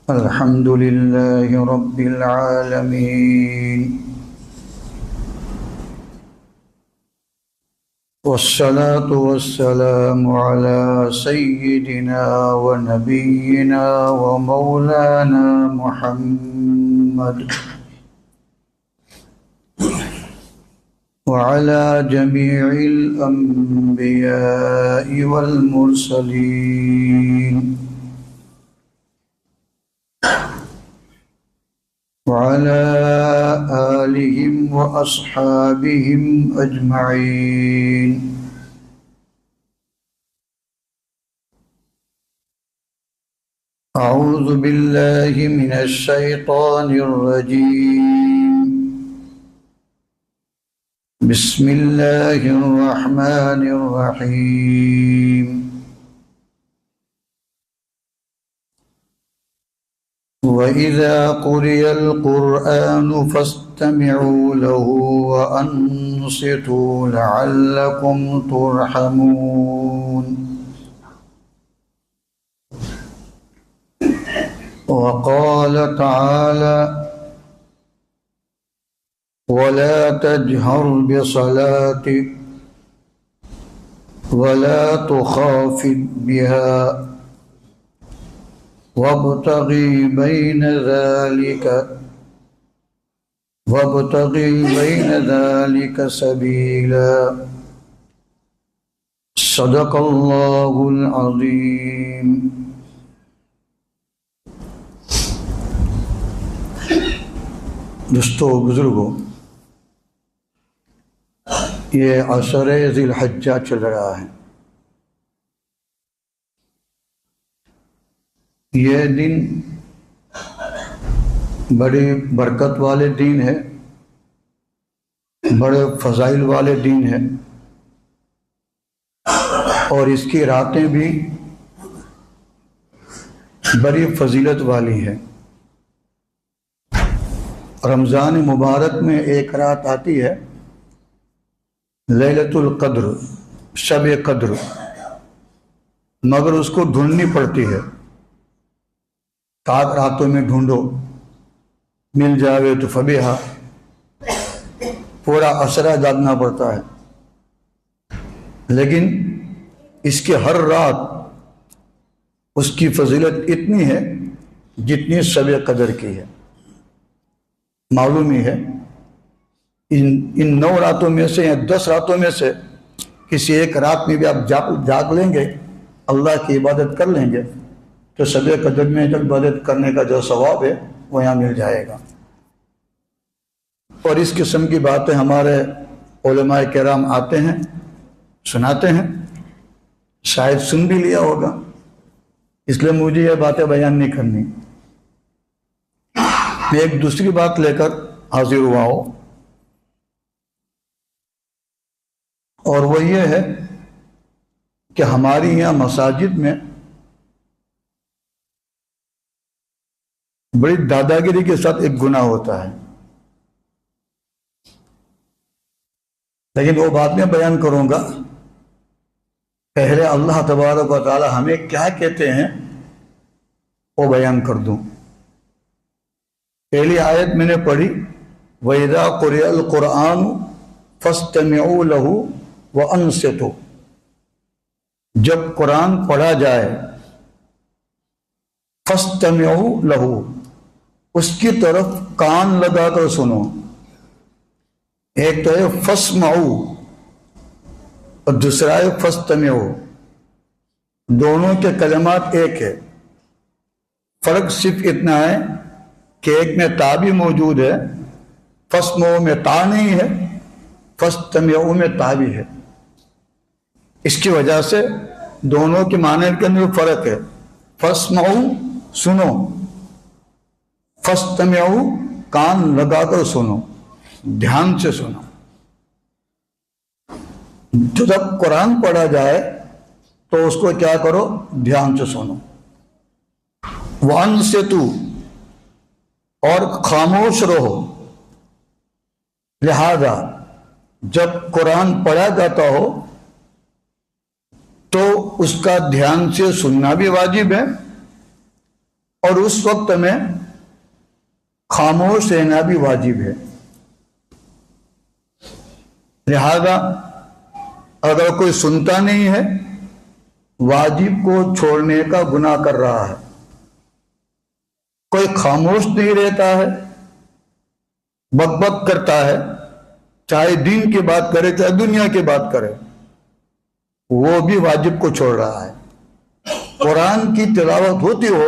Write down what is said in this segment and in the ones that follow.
الحمد لله رب العالمين، والصلاة والسلام على سيدنا ونبينا ومولانا محمد وعلى جميع الأنبياء والمرسلين وعلى آلهم وأصحابهم أجمعين. أعوذ بالله من الشيطان الرجيم. بسم الله الرحمن الرحيم. وَإِذَا قُرِئَ الْقُرْآنُ فَاسْتَمِعُوا لَهُ وَأَنصِتُوا لَعَلَّكُمْ تُرْحَمُونَ. وقال تعالى: وَلَا تَجْهَرْ بِصَلَاتِكَ وَلَا تُخَافِتْ بِهَا وابتغ بين ذلك سبيلا. صدق اللہ العظیم. دوستو بزرگوں، یہ عشر ذی الحجہ چل رہا ہے. یہ دن بڑی برکت والے دن ہے، بڑے فضائل والے دن ہے، اور اس کی راتیں بھی بڑی فضیلت والی ہیں. رمضان مبارک میں ایک رات آتی ہے لیلۃ القدر، شب قدر، مگر اس کو ڈھونڈنی پڑتی ہے. 7 راتوں میں ڈھونڈو، مل جاوے تو فبیہا. پورا عشرہ جاگنا پڑتا ہے، لیکن اس کی ہر رات اس کی فضیلت اتنی ہے جتنی شب قدر کی ہے. معلوم ہی ہے ان 9 راتوں میں سے یا 10 راتوں میں سے کسی ایک رات میں بھی آپ جاگ لیں گے، اللہ کی عبادت کر لیں گے، تو شب قدر میں جب عبادت کرنے کا جو ثواب ہے وہ یہاں مل جائے گا. اور اس قسم کی باتیں ہمارے علماء کرام آتے ہیں، سناتے ہیں، شاید سن بھی لیا ہوگا، اس لیے مجھے یہ باتیں بیان نہیں کرنی. میں ایک دوسری بات لے کر حاضر ہوا ہوں، اور وہ یہ ہے کہ ہماری یہاں مساجد میں بڑی دادا گیری کے ساتھ ایک گناہ ہوتا ہے، لیکن وہ بات میں بیان کروں گا. پہلے اللہ تبارک و تعالی ہمیں کیا کہتے ہیں وہ بیان کر دوں. پہلی آیت میں نے پڑھی، وَإِذَا قُرِئَ الْقُرْآنُ فَاسْتَمِعُوا لَهُ وَأَنصِتُوا. جب قرآن پڑھا جائے، فَاسْتَمِعُوا لَهُ، اس کی طرف کان لگا کر سنو. ایک تو ہے فَاسْمَعُوا اور دوسرا ہے فَاسْتَمِعُوا. دونوں کے کلمات ایک ہے، فرق صرف اتنا ہے کہ ایک میں تا بھی موجود ہے، فَاسْمَعُوا میں تا نہیں ہے، فَاسْتَمِعُوا میں تا بھی ہے. اس کی وجہ سے دونوں کے معنی کے اندر فرق ہے. فَاسْمَعُوا سنو، فَاسْتَمِعُوا کان لگا کر سنو، دھیان سے سنو. تو جب قرآن پڑھا جائے تو اس کو کیا کرو؟ دھیان سے سنو. وَأَنصِتُوا، اور خاموش رہو. لہذا جب قرآن پڑھا جاتا ہو تو اس کا دھیان سے سننا بھی واجب ہے اور اس وقت میں خاموش رہنا بھی واجب ہے. لہذا اگر کوئی سنتا نہیں ہے واجب کو چھوڑنے کا گناہ کر رہا ہے. کوئی خاموش نہیں رہتا ہے، بک بک کرتا ہے، چاہے دین کی بات کرے چاہے دنیا کی بات کرے، وہ بھی واجب کو چھوڑ رہا ہے. قرآن کی تلاوت ہوتی ہو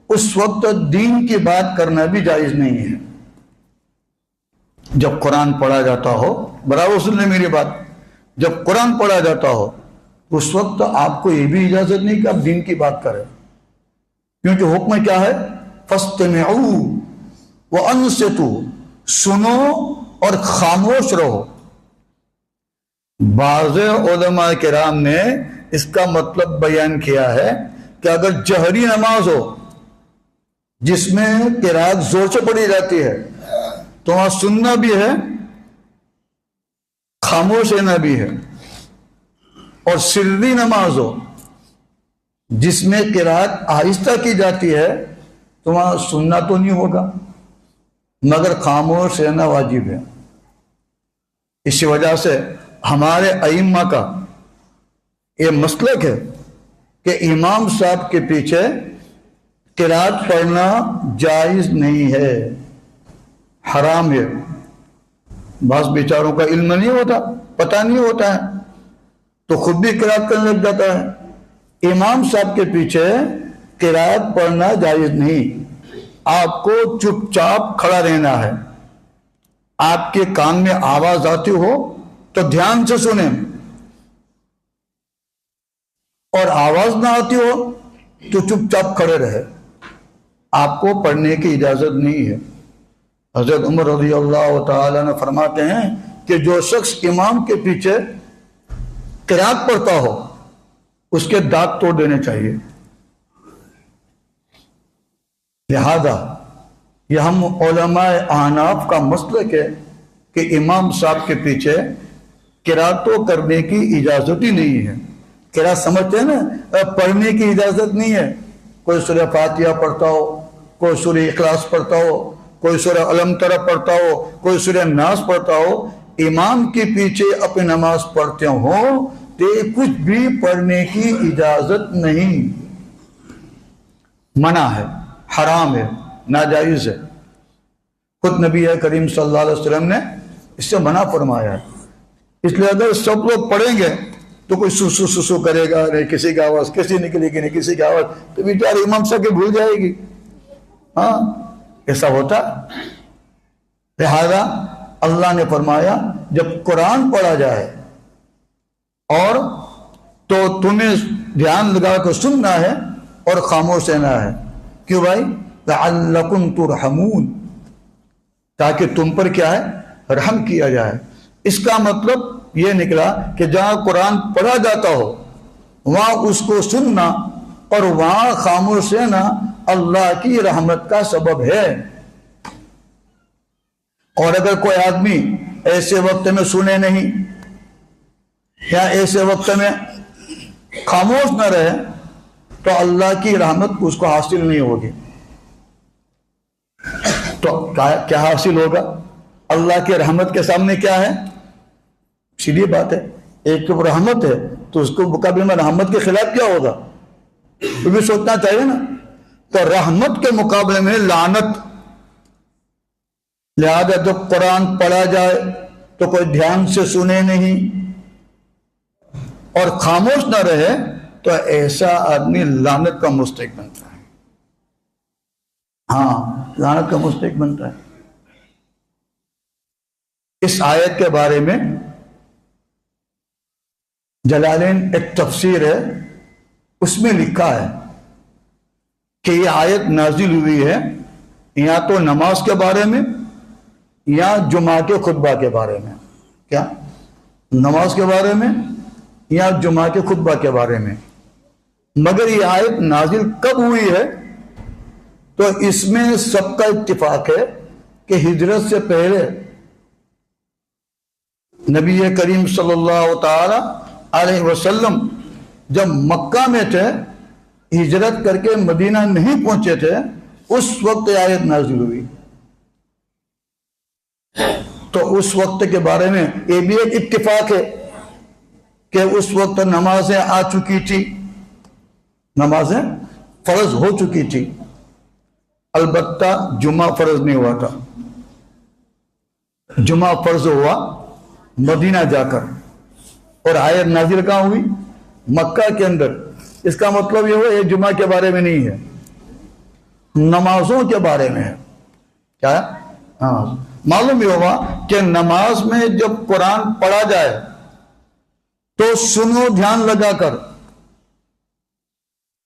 اس وقت دین کی بات کرنا بھی جائز نہیں ہے. جب قرآن پڑھا جاتا ہو، برابر سن لیں میری بات، جب قرآن پڑھا جاتا ہو اس وقت آپ کو یہ بھی اجازت نہیں کہ آپ دین کی بات کریں، کیونکہ حکم کیا ہے؟ فَاسْتَمِعُوا وَأَنصِتُوا، سنو اور خاموش رہو. بعض علماء کرام نے اس کا مطلب بیان کیا ہے کہ اگر جہری نماز ہو جس میں قرات زور سے پڑھی جاتی ہے تو وہاں سننا بھی ہے، خاموش رہنا بھی ہے. اور سری نماز ہو جس میں قرات آہستہ کی جاتی ہے تو وہاں سننا تو نہیں ہوگا مگر خاموش رہنا واجب ہے. اسی وجہ سے ہمارے ائمہ کا یہ مسلک ہے کہ امام صاحب کے پیچھے قرات پڑھنا جائز نہیں ہے، حرام ہے. بعض بیچاروں کا علم نہیں ہوتا، پتہ نہیں ہوتا ہے تو خود بھی قرات کرنے لگ جاتا ہے. امام صاحب کے پیچھے قرات پڑھنا جائز نہیں. آپ کو چپ چاپ کھڑا رہنا ہے. آپ کے کان میں آواز آتی ہو تو دھیان سے سنیں، اور آواز نہ آتی ہو تو چپ چاپ کھڑے رہے. آپ کو پڑھنے کی اجازت نہیں ہے. حضرت عمر رضی اللہ تعالیٰ نے فرماتے ہیں کہ جو شخص امام کے پیچھے قرات پڑھتا ہو اس کے دانت توڑ دینے چاہیے. لہذا یہ ہم علماء احناف کا مسلک ہے کہ امام صاحب کے پیچھے قراتوں کرنے کی اجازت ہی نہیں ہے. قرات سمجھتے ہیں نا، پڑھنے کی اجازت نہیں ہے. کوئی سورہ فاتحہ پڑھتا ہو، کوئی سورہ اخلاص پڑھتا ہو، کوئی سورہ علم ترى پڑھتا ہو، کوئی سورہ ناس پڑھتا ہو، امام کے پیچھے اپنی نماز پڑھتے ہوں تو کچھ بھی پڑھنے کی اجازت نہیں، منع ہے، حرام ہے، ناجائز ہے. خود نبی کریم صلی اللہ علیہ وسلم نے اس سے منع فرمایا ہے. اس لیے اگر سب لوگ پڑھیں گے تو کوئی سسو سسو کرے گا، نہیں کسی کی آواز کسی نکلے گی، نہیں کسی کی آواز تو بیچارے امام صاحب کی بھول جائے گی. ہاں ایسا ہوتا. لہذا اللہ نے فرمایا جب قرآن پڑھا جائے اور تو تمہیں دھیان لگا کر سننا ہے اور خاموش رہنا ہے. کیوں بھائی؟ لعلکم ترحمون، تاکہ تم پر کیا ہے؟ رحم کیا جائے. اس کا مطلب یہ نکلا کہ جہاں قرآن پڑھا جاتا ہو وہاں اس کو سننا اور وہاں خاموش رہنا اللہ کی رحمت کا سبب ہے. اور اگر کوئی آدمی ایسے وقت میں سنے نہیں یا ایسے وقت میں خاموش نہ رہے تو اللہ کی رحمت اس کو حاصل نہیں ہوگی. تو کیا حاصل ہوگا؟ اللہ کی رحمت کے سامنے کیا ہے؟ سیدھی بات ہے، ایک تو رحمت ہے تو اس کو مقابلے میں رحمت کے خلاف کیا ہوگا؟ تو بھی سوچنا چاہیے نا. تو رحمت کے مقابلے میں لعنت. لہذا جب قرآن پڑھا جائے تو کوئی دھیان سے سنے نہیں اور خاموش نہ رہے تو ایسا آدمی لعنت کا مستحق بنتا ہے. ہاں لعنت کا مستحق بنتا ہے. اس آیت کے بارے میں جلالین ایک تفسیر ہے، اس میں لکھا ہے کہ یہ آیت نازل ہوئی ہے یا تو نماز کے بارے میں یا جمعہ کے خطبہ کے بارے میں. کیا؟ نماز کے بارے میں یا جمعہ کے خطبہ کے بارے میں. مگر یہ آیت نازل کب ہوئی ہے؟ تو اس میں سب کا اتفاق ہے کہ ہجرت سے پہلے نبی کریم صلی اللہ تعالی علیہ وسلم جب مکہ میں تھے ہجرت کر کے مدینہ نہیں پہنچے تھے اس وقت آیت نازل ہوئی. تو اس وقت کے بارے میں یہ بھی ایک اتفاق ہے کہ اس وقت نمازیں آ چکی تھی، نمازیں فرض ہو چکی تھی، البتہ جمعہ فرض نہیں ہوا تھا. جمعہ فرض ہوا مدینہ جا کر، اور آیت نازل کہاں ہوئی؟ مکہ کے اندر. اس کا مطلب یہ ہوا یہ جمعہ کے بارے میں نہیں ہے، نمازوں کے بارے میں ہے. کیا ہے؟ ہاں، معلوم یہ ہوا کہ نماز میں جب قرآن پڑھا جائے تو سنو دھیان لگا کر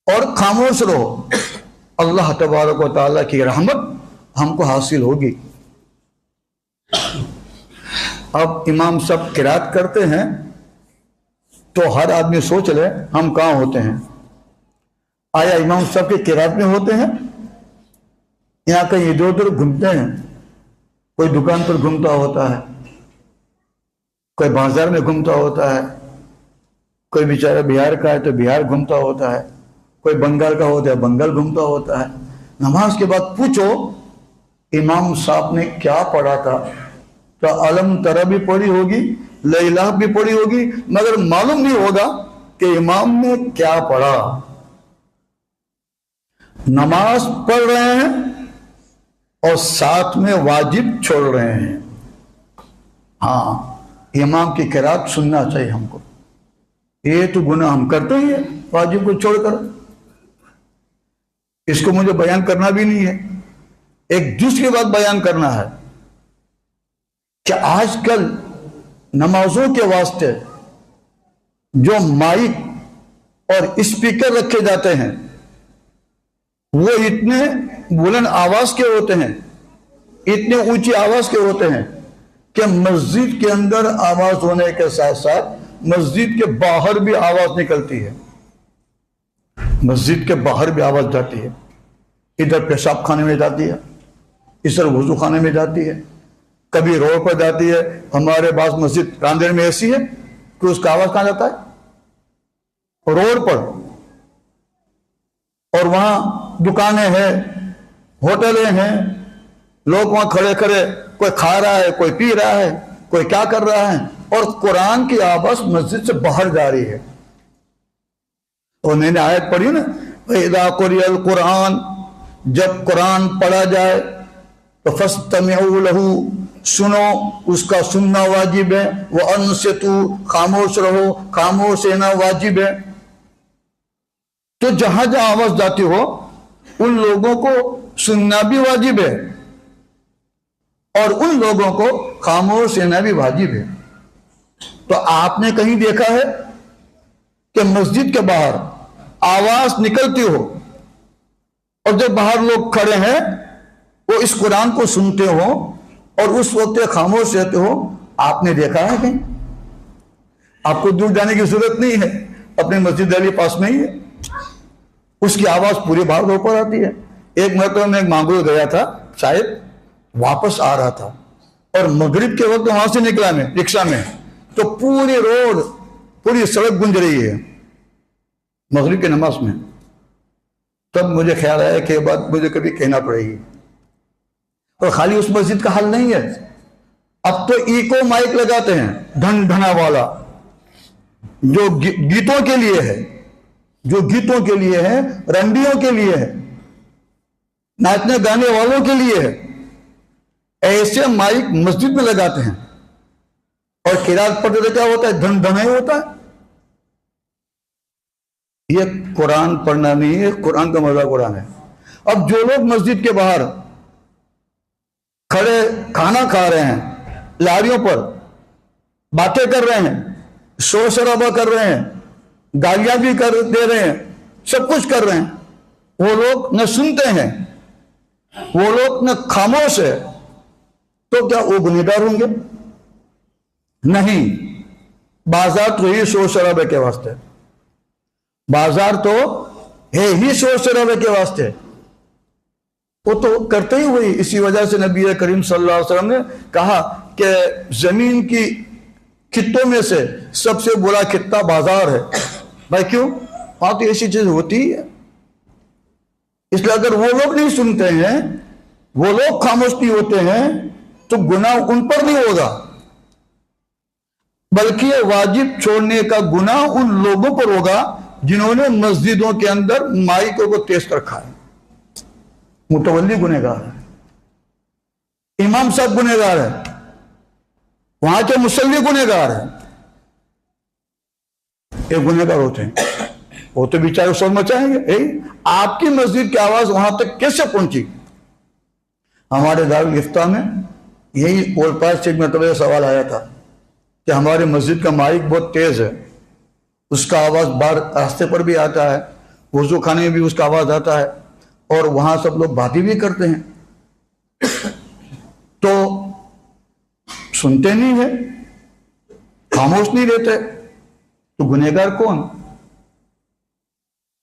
اور خاموش رہو، اللہ تبارک و تعالیٰ کی رحمت ہم کو حاصل ہوگی. اب امام صاحب قرات کرتے ہیں تو ہر آدمی سوچ لے ہم کہاں ہوتے ہیں. آیا امام صاحب کے قرات میں ہوتے ہیں؟ یہاں کہیں ادھر ادھر گھومتے ہیں، کوئی دکان پر گھومتا ہوتا ہے، کوئی بازار میں گھومتا ہوتا ہے، کوئی بیچارہ بہار کا ہے تو بہار گھومتا ہوتا ہے، کوئی بنگال کا ہوتا ہے بنگال گھومتا ہوتا ہے. نماز کے بعد پوچھو امام صاحب نے کیا پڑھا تھا، تو علم ترہ بھی پڑھی ہوگی، لیلہ بھی پڑھی ہوگی، مگر معلوم نہیں ہوگا کہ امام نے کیا پڑھا. نماز پڑھ رہے ہیں اور ساتھ میں واجب چھوڑ رہے ہیں. ہاں، امام کی قرات سننا چاہیے ہم کو. یہ تو گناہ ہم کرتے ہی ہیں واجب کو چھوڑ کر، اس کو مجھے بیان کرنا بھی نہیں ہے. ایک دوسری بات بیان کرنا ہے کہ آج کل نمازوں کے واسطے جو مائک اور اسپیکر رکھے جاتے ہیں وہ اتنے بلند آواز کے ہوتے ہیں، اتنے اونچی آواز کے ہوتے ہیں کہ مسجد کے اندر آواز ہونے کے ساتھ ساتھ مسجد کے باہر بھی آواز نکلتی ہے. مسجد کے باہر بھی آواز جاتی ہے، ادھر پیشاب خانے میں جاتی ہے، ادھر وضو خانے میں جاتی ہے، کبھی روڈ پر جاتی ہے. ہمارے بعض مسجد راندیر میں ایسی ہے کہ اس کا آواز کہاں جاتا ہے؟ روڈ پر. اور وہاں دکانیں ہیں، ہوٹلیں ہیں، لوگ وہاں کھڑے کھڑے کوئی کھا رہا ہے، کوئی پی رہا ہے، کوئی کیا کر رہا ہے، اور قرآن کی آواز مسجد سے باہر جا رہی ہے. اور میں نے آیت پڑھی نا، اذا قرئ القرآن، جب قرآن پڑھا جائے تو فاستمعوا لہ، سنو، اس کا سننا واجب ہے. وانصتوا، خاموش رہو، خاموش رہنا واجب ہے. تو جہاں جہاں آواز جاتی ہو ان لوگوں کو سننا بھی واجب ہے اور ان لوگوں کو خاموش رہنا بھی واجب ہے. تو آپ نے کہیں دیکھا ہے کہ مسجد کے باہر آواز نکلتی ہو اور جب باہر لوگ کھڑے ہیں وہ اس قرآن کو سنتے ہو اور اس وقت خاموش رہتے ہو؟ آپ نے دیکھا ہے کہیں؟ آپ کو دور جانے کی ضرورت نہیں ہے، اپنے مسجد علی پاس میں ہی ہے، اس کی آواز پوری باہر رو پر آتی ہے. ایک مرتبہ میں مانگرو گیا تھا، شاید واپس آ رہا تھا، اور مغرب کے وقت وہاں سے نکلا میں رکشہ میں، تو پوری روڈ، پوری سڑک گونج رہی ہے مغرب کی نماز میں. تب مجھے خیال آیا کہ یہ بات مجھے کبھی کہنا پڑے گی. اور خالی اس مسجد کا حل نہیں ہے، اب تو ایکو مائک لگاتے ہیں، دھن دھنا والا، جو گیتوں کے لیے ہے، جو گیتوں کے لیے ہے، رنڈیوں کے لیے ہے، ناچنے گانے والوں کے لیے ہے. ایسے مائک مسجد میں لگاتے ہیں اور قرات پڑھتے تو کیا ہوتا ہے؟ دھن دھنا ہی ہوتا ہے. یہ قرآن پڑھنا نہیں ہے، قرآن کا مذاق اڑانا ہے. اب جو لوگ مسجد کے باہر کھڑے کھانا کھا رہے ہیں، لاریوں پر باتیں کر رہے ہیں، شور شرابہ کر رہے ہیں، گالیاں بھی کر دے رہے ہیں، سب کچھ کر رہے ہیں، وہ لوگ نہ سنتے ہیں، وہ لوگ نہ خاموش ہے، تو کیا وہ گنہگار ہوں گے؟ نہیں. بازار تو ہی شور شرابے کے واسطے، بازار تو ہے ہی شور شرابے کے واسطے، وہ تو کرتے ہی ہوئی. اسی وجہ سے نبی کریم صلی اللہ علیہ وسلم نے کہا کہ زمین کی خطوں میں سے سب سے برا خطہ بازار ہے. بھائی کیوں؟ وہاں تو ایسی چیز ہوتی ہے اس لیے اگر وہ لوگ نہیں سنتے ہیں، وہ لوگ خاموش نہیں ہوتے ہیں، تو گناہ ان پر نہیں ہوگا، بلکہ واجب چھوڑنے کا گناہ ان لوگوں پر ہوگا جنہوں نے مسجدوں کے اندر مائکوں کو تیز کر رکھا ہے۔ متولی گنہگار ہے، امام صاحب گنہگار ہے، وہاں کے مصلی گنہگار ہے، ایک گنہگار ہوتے ہیں، وہ تو بیچارے شور مچائیں گے۔ آپ کی مسجد کی آواز وہاں تک کیسے پہنچی؟ ہمارے دارالفتہ میں یہی اول پاس سے ایک مرتبہ سوال آیا تھا کہ ہمارے مسجد کا مائک بہت تیز ہے، اس کا آواز باہر راستے پر بھی آتا ہے، وضو خانے میں بھی اس کا آواز آتا ہے، اور وہاں سب لوگ باتیں بھی کرتے ہیں، تو سنتے نہیں ہیں، خاموش نہیں رہتے، تو گنہگار کون؟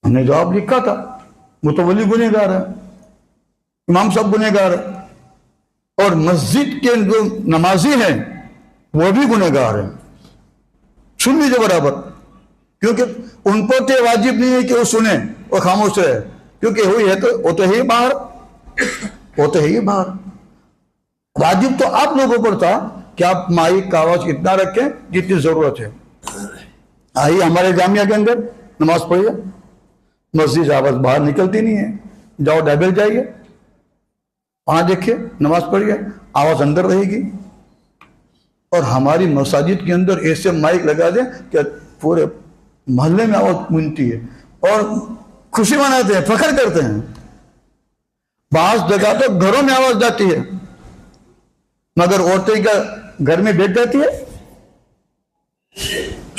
ہم نے جواب لکھا تھا، متولی گنہگار ہے، امام صاحب گنہگار ہے، اور مسجد کے جو نمازی ہیں وہ بھی گنہگار ہیں۔ سن لیجیے برابر، کیونکہ ان کو تو واجب نہیں ہے کہ وہ سنیں اور خاموش رہے، کیونکہ ہوئی ہے تو وہ تو ہے باہر، وہ تو ہے باہر۔ واجب تو آپ لوگوں پر تھا کہ آپ مائک کا آواز اتنا رکھیں جتنی ضرورت ہے۔ آئیے ہمارے جامعہ کے اندر نماز پڑھیے، مسجد سے آواز باہر نکلتی نہیں ہے، جاؤ ڈائبل جائیے، وہاں دیکھیے نماز پڑھیے، آواز اندر رہے گی۔ اور ہماری مساجد کے اندر ایسے مائک لگا دیں کہ پورے محلے میں آواز گونجتی ہے، اور خوشی مناتے ہیں، فخر کرتے ہیں۔ بعض جگہ تو گھروں میں آواز جاتی ہے، مگر عورتیں کا گھر میں بیٹھ جاتی ہے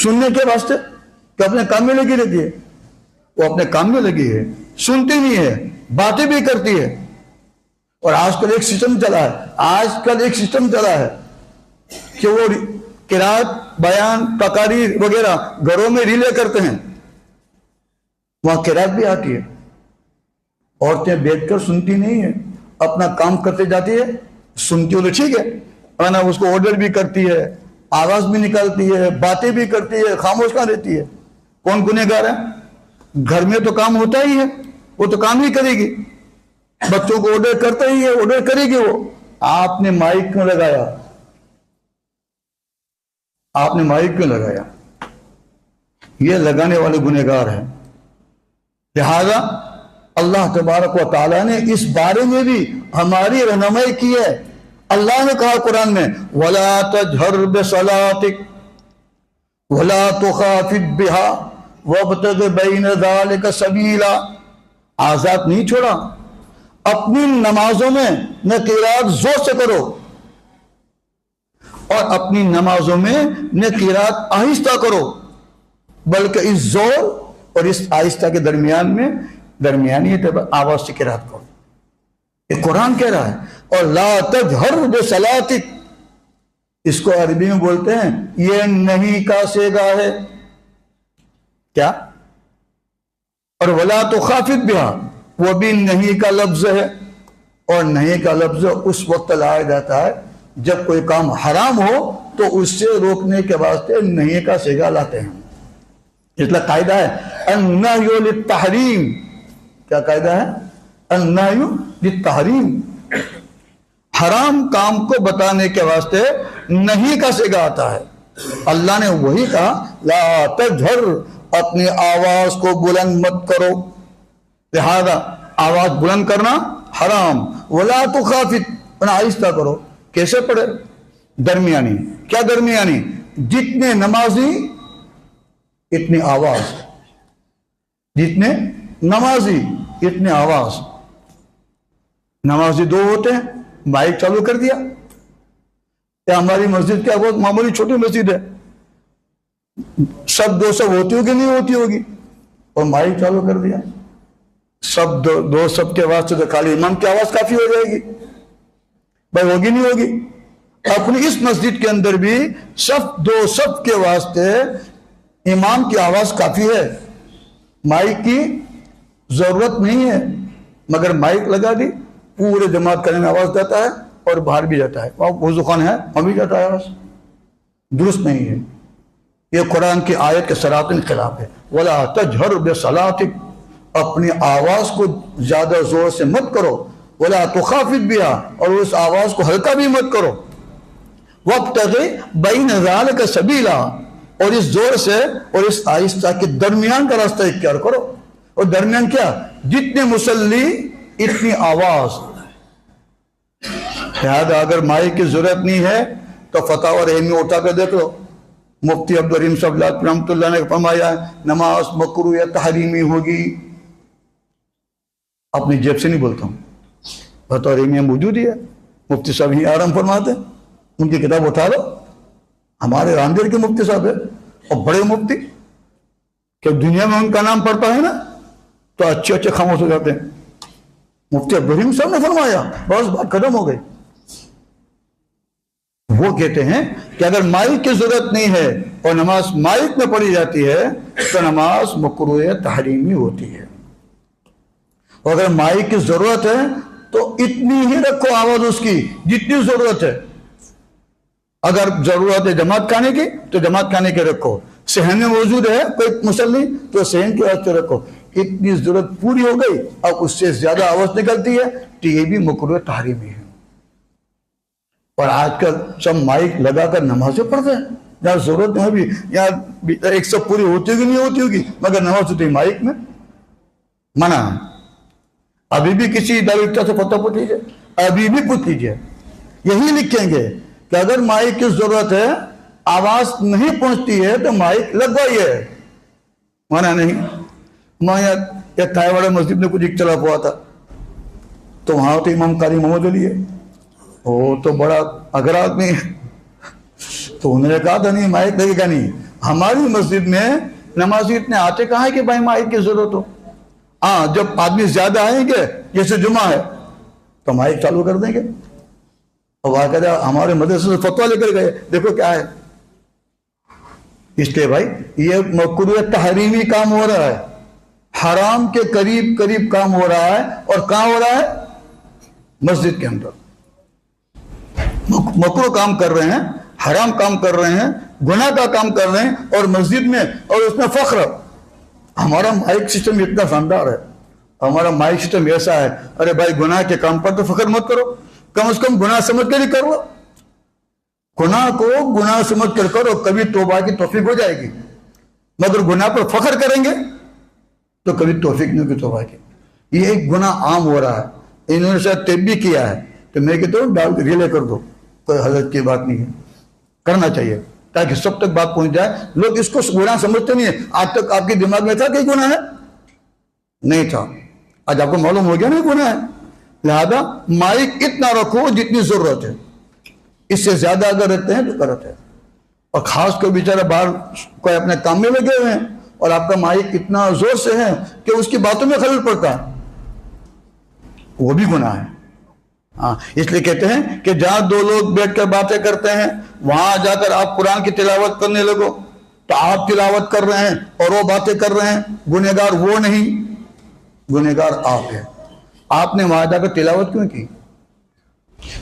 سننے کے واسطے، کہ اپنے کام میں لگی رہتی ہے، وہ اپنے کام میں لگی ہے، سنتی نہیں ہے، باتیں بھی کرتی ہے۔ اور آج کل ایک سسٹم چلا ہے کہ وہ قرات، بیان، تقاریر وغیرہ گھروں میں ریلے کرتے ہیں، وہاں قرات بھی آتی ہے، عورتیں بیٹھ کر سنتی نہیں ہے، اپنا کام کرتے جاتی ہے، سنتی ہو تو ٹھیک ہے، ورنہ اس کو آرڈر بھی کرتی ہے، آواز بھی نکالتی ہے، باتیں بھی کرتی ہے، خاموش کہاں رہتی ہے۔ کون گنہگار ہے؟ گھر میں تو کام ہوتا ہی ہے، وہ تو کام ہی کرے گی، بچوں کو آرڈر کرتا ہی ہے، آرڈر کرے گی وہ۔ آپ نے مائک کیوں لگایا؟ آپ نے مائک کیوں لگایا؟ یہ لگانے والے گنہگار ہیں۔ لہذا اللہ تبارک و تعالیٰ نے اس بارے میں بھی ہماری رہنمائی کی ہے۔ اللہ نے کہا قرآن میں وَلَا تَجْهَرْ بِصَلَاتِكَ وَلَا تُخَافِتْ بِهَا وَابْتَغِ بَيْنَ ذَلِكَ سَبِيلًا، آزاد نہیں چھوڑا، اپنی نمازوں میں نہ قرات زور سے کرو، اور اپنی نمازوں میں نہ قرات آہستہ کرو، بلکہ اس زور اور اس آہستہ کے درمیان میں درمیانی آواز سے قرات کرو۔ یہ قرآن کہہ رہا ہے۔ اور لا تجہر بصلاتک، اس کو عربی میں بولتے ہیں یہ نہیں کا صیغہ ہے، کیا؟ اور ولا تخافت بها، وہ بھی نہیں کا لفظ ہے، اور نہیں کا لفظ اس وقت لایا جاتا ہے جب کوئی کام حرام ہو تو اس سے روکنے کے واسطے نہیں کا صیغہ لاتے ہیں۔ اس لیے قاعدہ ہے النہی للتحریم، کیا قاعدہ ہے؟ النہی للتحریم، حرام کام کو بتانے کے واسطے نہیں کا صیغہ آتا ہے۔ اللہ نے وہی کہا لا تجہر، اپنی آواز کو بلند مت کرو، لہذا آواز بلند کرنا حرام۔ ولا تخافت، آہستہ کرو۔ کیسے پڑھے؟ درمیانی۔ کیا درمیانی؟ جتنے نمازی اتنی آواز، جتنے نمازی اتنے آواز۔ نمازی دو ہوتے ہیں، مائک چالو کر دیا، یا ہماری مسجد کیا بہت معمولی چھوٹی مسجد ہے، سب دو سب ہوتی ہوگی نہیں ہوتی ہوگی، اور مائک چالو کر دیا، سب دو سب کے واسطے تو خالی امام کی آواز کافی ہو جائے گی، بھائی ہوگی نہیں ہوگی۔ اپنی اس مسجد کے اندر بھی صف دو صف کے واسطے امام کی آواز کافی ہے، مائک کی ضرورت نہیں ہے، مگر مائک لگا دی، پورے جماعت کرنے میں آواز جاتا ہے اور باہر بھی جاتا ہے، وضو خانہ ہے وہاں بھی جاتا ہے آواز، درست نہیں ہے۔ یہ قرآن کی آیت کے سراپن خلاف ہے۔ وَلَا تَجْهَرْ بِصَلَاتِكَ، اپنی آواز کو زیادہ زور سے مت کرو، ولا تخافت بہا، اور اس آواز کو ہلکا بھی مت کرو، وابتغ بین ذالک سبیلا، اور اس زور سے اور اس آہستہ کے درمیان کا راستہ اختیار کرو۔ اور درمیان کیا؟ جتنے مصلی اتنی آواز۔ لہذا اگر مائک کی ضرورت نہیں ہے تو فتاوی رحیمی اٹھا کر دیکھ لو، مفتی عبدالرحیم صاحب رحمۃ اللہ نے فرمایا ہے نماز مکروہ یا تحریمی ہوگی۔ اپنی جیب سے نہیں بولتا ہوں، فتاوی رحیمی موجود ہی ہے، مفتی صاحب ہی آرام فرماتے ہیں، ان کی کتاب اٹھا لو۔ ہمارے راندیر کے مفتی صاحب ہے، اور بڑے مفتی کہ دنیا میں ان کا نام پڑتا ہے نا تو اچھے اچھے خاموش ہو جاتے ہیں۔ مفتی عبدالرحیم صاحب نے فرمایا، بس بات ختم ہو گئی۔ وہ کہتے ہیں کہ اگر مائک کی ضرورت نہیں ہے اور نماز مائک میں پڑھی جاتی ہے تو نماز مکروہ تحریمی ہوتی ہے، اور اگر مائک کی ضرورت ہے تو اتنی ہی رکھو آواز اس کی جتنی ضرورت ہے۔ اگر ضرورت ہے جماعت کھانے کی تو جماعت کھانے کے رکھو، صحن میں موجود ہے کوئی مصلی تو صحن کے واسطے رکھو۔ اتنی ضرورت پوری ہو گئی، اب اس سے زیادہ آواز نکلتی ہے تو یہ بھی مکروہ تحریمی ہے۔ اور آج کل سب مائک لگا کر نمازیں پڑھتے ہیں، یہاں ضرورت نہیں بھی، یہاں ایک سب پوری ہوتی ہوگی نہیں ہوتی ہوگی، مگر نماز ہوتی ہے مائک میں، منع۔ ابھی بھی کسی دارالفتہ سے فتویٰ پوچھ لیجیے، ابھی بھی پوچھ لیجیے، یہی لکھیں گے کہ اگر مائک کی ضرورت ہے، آواز نہیں پہنچتی ہے تو مائک لگوائیے، منع نہیں۔ میں ایک تھائے واڑہ مسجد میں کچھ اختلاف ہوا تھا، تو وہاں تو امام قاری محمد علی ہے، وہ تو بڑا اگر آدمی ہے، تو انہوں نے کہا تھا نہیں مائک لگے گا نہیں۔ ہماری مسجد میں نمازی اتنے آتے کہاں ہے کہ بھائی مائک کی ضرورت ہو؟ ہاں جب آدمی زیادہ آئیں گے جیسے جمعہ ہے تو مائک چالو کر دیں گے۔ اور واقعہ ہمارے مدرسے سے فتویٰ لے کر گئے، دیکھو کیا ہے۔ اس لیے بھائی یہ مکروہ تحریمی کام ہو رہا ہے، حرام کے قریب قریب کام ہو رہا ہے، اور کہاں ہو رہا ہے؟ مسجد کے اندر مکروہ کام کر رہے ہیں، حرام کام کر رہے ہیں، گناہ کا کام کر رہے ہیں، اور مسجد میں، اور اس میں فخر۔ ہمارا مائک سسٹم اتنا شاندار ہے، ہمارا مائک سسٹم ایسا ہے، ارے بھائی گناہ کے کام پر تو فخر مت کرو، کم از کم گناہ سمجھ کر ہی کر لو، گناہ کو گناہ سمجھ کر کرو، کبھی توبہ کی توفیق ہو جائے گی۔ مگر گناہ پر فخر کریں گے تو کبھی توفیق نہیں ہوگی توبہ کی۔ یہ ایک گناہ عام ہو رہا ہے، انہوں نے شاید طب بھی کیا ہے، تو میں کہتا ہوں ڈال ریلے کر دو، کوئی حضرت کی بات نہیں ہے، کرنا چاہیے تاکہ سب تک بات پہنچ جائے۔ لوگ اس کو گناہ سمجھتے نہیں ہیں۔ آج تک آپ کے دماغ میں تھا کہ گناہ ہے؟ نہیں تھا، آج آپ کو معلوم ہو گیا نا گناہ ہے۔ لہذا مائک اتنا رکھو جتنی ضرورت ہے، اس سے زیادہ اگر رکھتے ہیں تو غلط ہے۔ اور خاص کر بیچارہ باہر کوئی اپنے کام میں لگے ہوئے ہیں اور آپ کا مائک اتنا زور سے ہے کہ اس کی باتوں میں خلل پڑتا ہے، وہ بھی گناہ ہے۔ ہاں، اس لیے کہتے ہیں کہ جہاں دو لوگ بیٹھ کر باتیں کرتے ہیں وہاں جا کر آپ قرآن کی تلاوت کرنے لگو، تو آپ تلاوت کر رہے ہیں اور وہ باتیں کر رہے ہیں، گنہگار وہ نہیں، گنہگار آپ ہیں۔ آپ نے وہاں جا کر تلاوت کیوں کی؟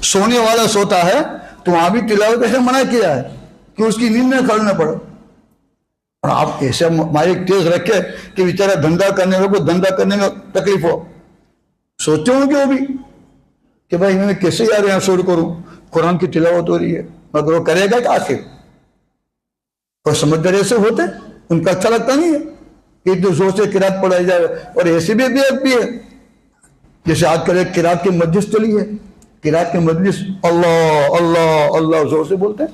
سونے والا سوتا ہے تو وہاں بھی تلاوت ایسے منع کیا ہے کہ اس کی نیند میں خلل نہ پڑے، اور آپ ایسے مائک تیز رکھے کہ بیچارہ دھندا کرنے لوگوں دھندا کرنے میں تکلیف ہو۔ سوچتے ہوں گے وہ بھی کہ بھائی میں کیسے یار یہاں شروع کروں، قرآن کی تلاوت ہو رہی ہے، مگر وہ کرے گا کہ آخر کوئی سمجھدار ایسے ہوتے ان کا اچھا لگتا نہیں ہے کہ جو زور سے قرات پڑھائی جائے، اور ایسی بھی بیعت بھی ہے جیسے آج کل ایک قرات کی مجلس چلی ہے، قرات کی مجلس اللہ اللہ اللہ زور سے بولتے ہیں،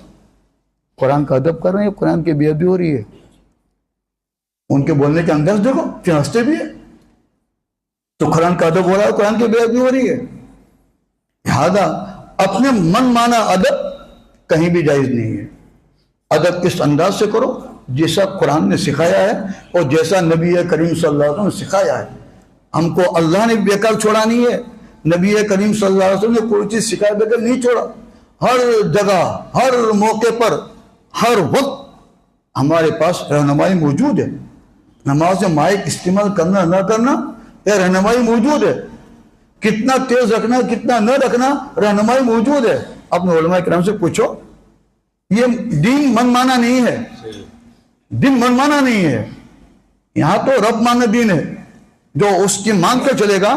قرآن کا ادب کر رہے ہیں، قرآن کی بیعت بھی ہو رہی ہے، ان کے بولنے کے انداز دیکھو پھر ہنستے بھی ہیں، تو قرآن کا ادب ہو رہا ہے، قرآن کی بیعت بھی ہو رہی ہے۔ لہذا اپنے من مانا ادب کہیں بھی جائز نہیں ہے۔ ادب اس انداز سے کرو جیسا قرآن نے سکھایا ہے اور جیسا نبی کریم صلی اللہ علیہ وسلم نے سکھایا ہے۔ ہم کو اللہ نے بیکار چھوڑا نہیں ہے، نبی کریم صلی اللہ علیہ وسلم نے کوئی چیز سکھائے بغیر نہیں چھوڑا۔ ہر جگہ، ہر موقع پر، ہر وقت ہمارے پاس رہنمائی موجود ہے۔ نماز میں مائک استعمال کرنا نہ کرنا یہ رہنمائی موجود ہے، کتنا تیز رکھنا کتنا نہ رکھنا رہنمائی موجود ہے۔ اپنے علماء کرام سے پوچھو، یہ دین من مانا نہیں ہے، دین من مانا نہیں ہے، یہاں تو رب مانا دین ہے۔ جو اس کی مانگ کر چلے گا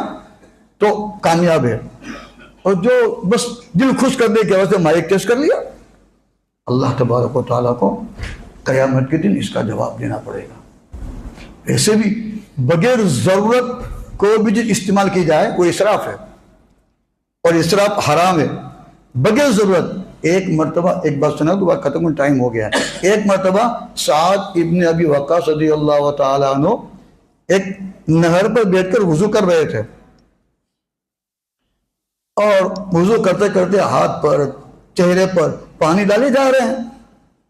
تو کامیاب ہے، اور جو بس دل خوش کرنے کی وجہ سے مائک ٹیسٹ کر لیا، اللہ تبارک و تعالیٰ کو قیامت کے دن اس کا جواب دینا پڑے گا۔ ایسے بھی بغیر ضرورت کوئی بھی چیز استعمال کی جائے وہ اسراف ہے، اور اسراف حرام ہے بغیر ضرورت۔ ایک مرتبہ ایک بات سنا، دوبارہ ختم ٹائم ہو گیا ہے۔ ایک مرتبہ سعد ابن ابی وقاص رضی اللہ تعالیٰ عنہ ایک نہر پر بیٹھ کر وضو کر رہے تھے، اور وضو کرتے کرتے ہاتھ پر چہرے پر پانی ڈالے جا رہے ہیں،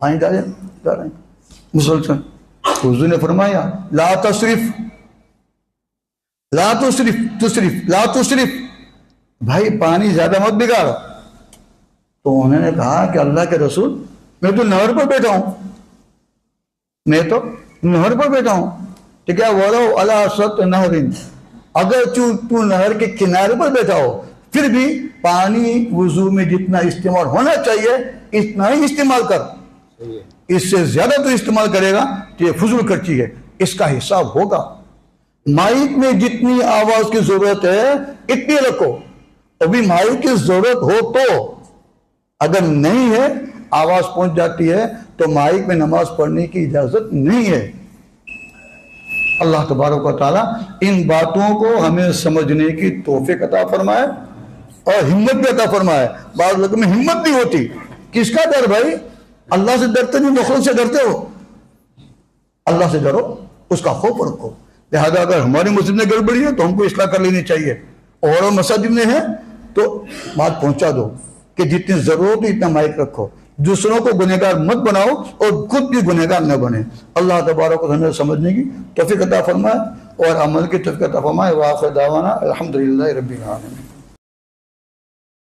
پانی ڈالے جا رہے ہیں مسلسل۔ حضور نے فرمایا لا تصرف لا تصرف تصرف لا تصرف، بھائی پانی زیادہ مت بگاڑ۔ تو انہوں نے کہا کہ اللہ کے رسول میں تو نہر پر بیٹھا ہوں، میں تو نہر پر بیٹھا ہوں، تو کیا ولو علی شط نہر، اگر تو نہر کے کنارے پر بیٹھا ہو پھر بھی پانی وضو میں جتنا استعمال ہونا چاہیے اتنا ہی استعمال کر، اس سے زیادہ تو استعمال کرے گا تو یہ فضول خرچی ہے، اس کا حساب ہوگا۔ مائک میں جتنی آواز کی ضرورت ہے اتنی رکھو، ابھی مائک کی ضرورت ہو تو، اگر نہیں ہے آواز پہنچ جاتی ہے تو مائک میں نماز پڑھنے کی اجازت نہیں ہے۔ اللہ تبارک و تعالیٰ ان باتوں کو ہمیں سمجھنے کی توفیق عطا فرمائے اور ہمت بھی عطا فرمائے۔ بعض لوگوں میں ہمت نہیں ہوتی، کس کا ڈر بھائی؟ اللہ سے ڈرتے نہیں، مخلوق سے ڈرتے ہو۔ اللہ سے ڈرو، اس کا خوف رکھو۔ لہذا اگر ہماری مسجد میں گڑبڑی ہے تو ہم کو اصلاح کر لینی چاہیے، اور مساجد میں ہے تو بات پہنچا دو کہ جتنی ضرورت ہے اتنا مائک رکھو، دوسروں کو گنہگار مت بناؤ اور خود بھی گنہگار نہ بنے۔ اللہ تبارک و تعالیٰ سمجھنے کی توفیق عطا فرمائے اور عمل کی توفیق عطا فرمائے۔ وآخر دعوانا الحمدللہ رب العالمین۔